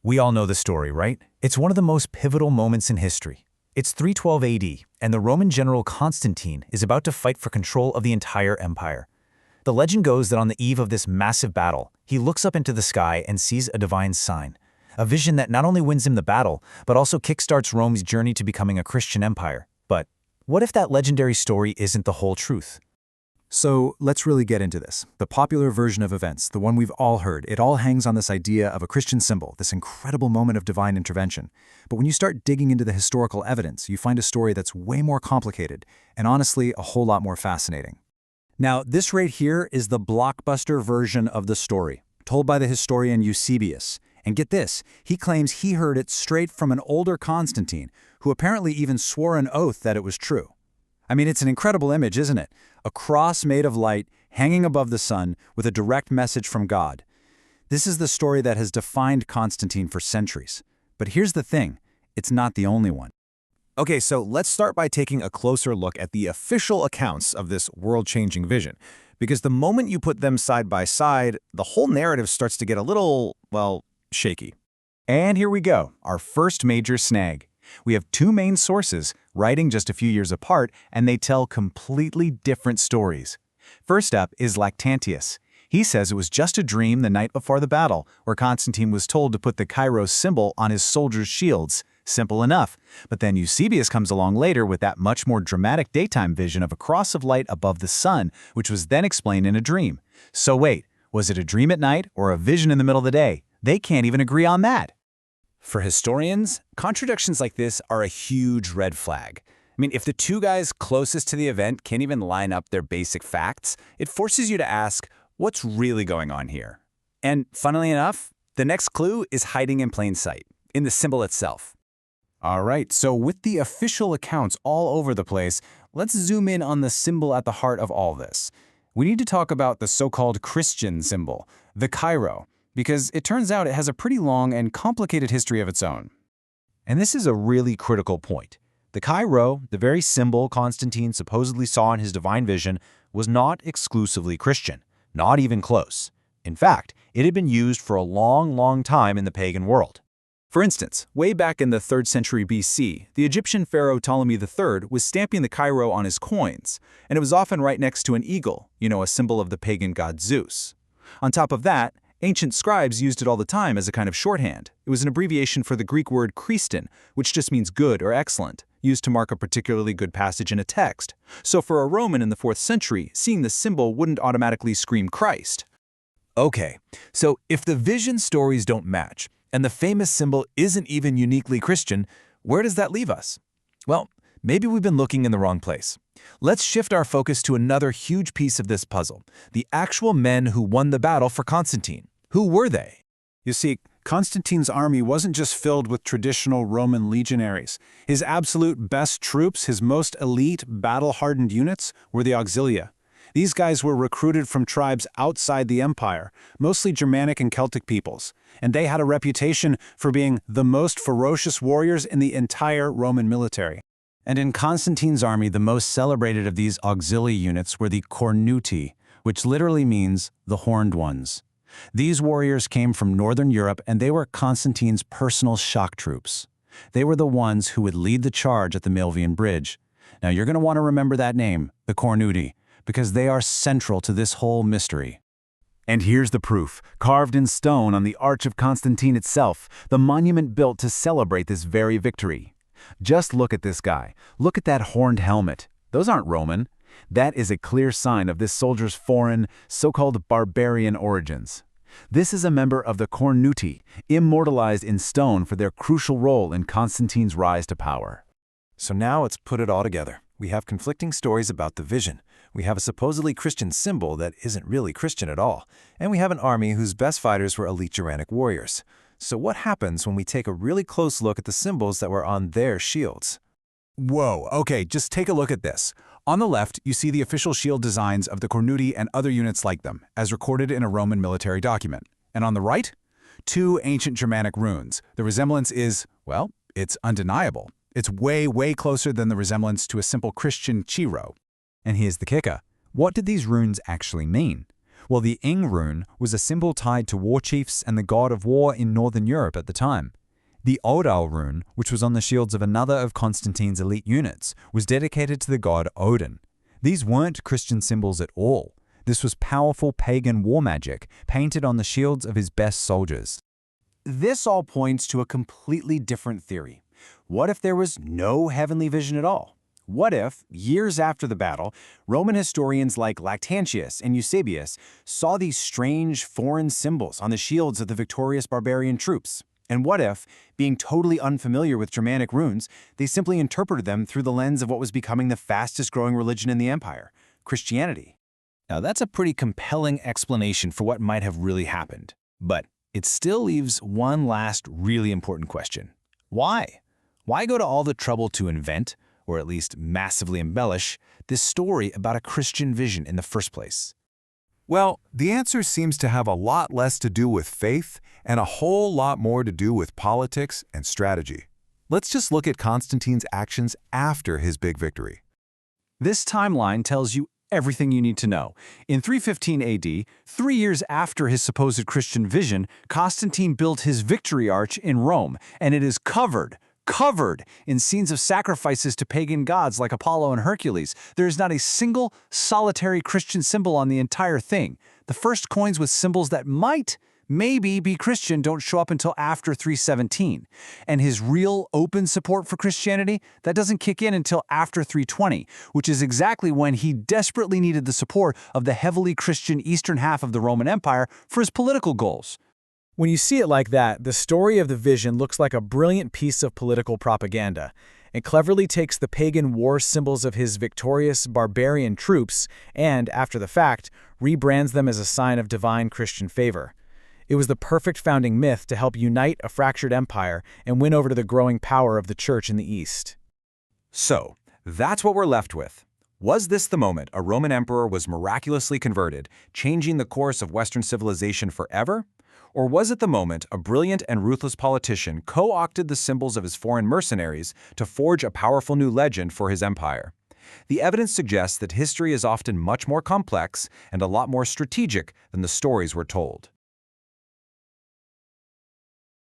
We all know the story, right? It's one of the most pivotal moments in history. It's 312 AD, and the Roman general Constantine is about to fight for control of the entire empire. The legend goes that on the eve of this massive battle, he looks up into the sky and sees a divine sign, a vision that not only wins him the battle, but also kickstarts Rome's journey to becoming a Christian empire. But what if that legendary story isn't the whole truth? So let's really get into this. The popular version of events, the one we've all heard, it all hangs on this idea of a Christian symbol, this incredible moment of divine intervention. But when you start digging into the historical evidence, you find a story that's way more complicated, and honestly, a whole lot more fascinating. Now, this right here is the blockbuster version of the story, told by the historian Eusebius. And get this, he claims he heard it straight from an older Constantine, who apparently even swore an oath that it was true. I mean, it's an incredible image, isn't it? A cross made of light, hanging above the sun, with a direct message from God. This is the story that has defined Constantine for centuries. But here's the thing, it's not the only one. Okay, so let's start by taking a closer look at the official accounts of this world-changing vision. Because the moment you put them side by side, the whole narrative starts to get a little, well, shaky. And here we go, our first major snag. We have two main sources, writing just a few years apart, and they tell completely different stories. First up is Lactantius. He says it was just a dream the night before the battle, where Constantine was told to put the Kairos symbol on his soldiers' shields. Simple enough. But then Eusebius comes along later with that much more dramatic daytime vision of a cross of light above the sun, which was then explained in a dream. So wait, was it a dream at night or a vision in the middle of the day? They can't even agree on that. For historians, contradictions like this are a huge red flag. I mean, if the two guys closest to the event can't even line up their basic facts, it forces you to ask, what's really going on here? And funnily enough, the next clue is hiding in plain sight, in the symbol itself. All right, so with the official accounts all over the place, let's zoom in on the symbol at the heart of all this. We need to talk about the so-called Christian symbol, the Chi-Rho, because it turns out it has a pretty long and complicated history of its own. And this is a really critical point. The Chi-Rho, the very symbol Constantine supposedly saw in his divine vision, was not exclusively Christian, not even close. In fact, it had been used for a long time in the pagan world. For instance, way back in the 3rd century BC, the Egyptian pharaoh Ptolemy III was stamping the Chi-Rho on his coins, and it was often right next to an eagle, a symbol of the pagan god Zeus. On top of that, ancient scribes used it all the time as a kind of shorthand. It was an abbreviation for the Greek word Christon, which just means good or excellent, used to mark a particularly good passage in a text. So for a Roman in the 4th century, seeing the symbol wouldn't automatically scream Christ. Okay, so if the vision stories don't match, and the famous symbol isn't even uniquely Christian, where does that leave us? Well, maybe we've been looking in the wrong place. Let's shift our focus to another huge piece of this puzzle, the actual men who won the battle for Constantine. Who were they? You see, Constantine's army wasn't just filled with traditional Roman legionaries. His absolute best troops, his most elite, battle-hardened units, were the auxilia. These guys were recruited from tribes outside the empire, mostly Germanic and Celtic peoples, and they had a reputation for being the most ferocious warriors in the entire Roman military. And in Constantine's army, the most celebrated of these auxiliary units were the cornuti, which literally means the horned ones. These warriors came from northern Europe, and they were Constantine's personal shock troops. They were the ones who would lead the charge at the Milvian Bridge. Now you're going to want to remember that name, the cornuti, because they are central to this whole mystery. And here's the proof, carved in stone on the Arch of Constantine itself, the monument built to celebrate this very victory. Just look at this guy. Look at that horned helmet. Those aren't Roman. That is a clear sign of this soldier's foreign, so-called barbarian origins. This is a member of the cornuti, immortalized in stone for their crucial role in Constantine's rise to power. So now let's put it all together. We have conflicting stories about the vision. We have a supposedly Christian symbol that isn't really Christian at all. And we have an army whose best fighters were elite Germanic warriors. So what happens when we take a really close look at the symbols that were on their shields? Whoa, okay, just take a look at this. On the left, you see the official shield designs of the cornuti and other units like them, as recorded in a Roman military document. And on the right, 2 ancient Germanic runes. The resemblance is, well, it's undeniable. It's way closer than the resemblance to a simple Christian Chi-Rho. And here's the kicker. What did these runes actually mean? Well, the Ing rune was a symbol tied to war chiefs and the god of war in Northern Europe at the time. The Odal rune, which was on the shields of another of Constantine's elite units, was dedicated to the god Odin. These weren't Christian symbols at all. This was powerful pagan war magic painted on the shields of his best soldiers. This all points to a completely different theory. What if there was no heavenly vision at all? What if, years after the battle, Roman historians like Lactantius and Eusebius saw these strange foreign symbols on the shields of the victorious barbarian troops? And what if, being totally unfamiliar with Germanic runes, they simply interpreted them through the lens of what was becoming the fastest-growing religion in the empire, Christianity? Now, that's a pretty compelling explanation for what might have really happened. But it still leaves one last really important question. Why? Why go to all the trouble to invent, or at least massively embellish, this story about a Christian vision in the first place? Well, the answer seems to have a lot less to do with faith and a whole lot more to do with politics and strategy. Let's just look at Constantine's actions after his big victory. This timeline tells you everything you need to know. In 315 AD, 3 years after his supposed Christian vision, Constantine built his victory arch in Rome, and it is covered in scenes of sacrifices to pagan gods like Apollo and Hercules. There is not a single solitary Christian symbol on the entire thing. The first coins with symbols that maybe be Christian don't show up until after 317. And his real open support for Christianity, that doesn't kick in until after 320, which is exactly when he desperately needed the support of the heavily Christian eastern half of the Roman Empire for his political goals. When you see it like that, the story of the vision looks like a brilliant piece of political propaganda. It cleverly takes the pagan war symbols of his victorious barbarian troops and, after the fact, rebrands them as a sign of divine Christian favor. It was the perfect founding myth to help unite a fractured empire and win over to the growing power of the church in the East. So, that's what we're left with. Was this the moment a Roman emperor was miraculously converted, changing the course of Western civilization forever? Or was it the moment a brilliant and ruthless politician co-opted the symbols of his foreign mercenaries to forge a powerful new legend for his empire? The evidence suggests that history is often much more complex and a lot more strategic than the stories we're told.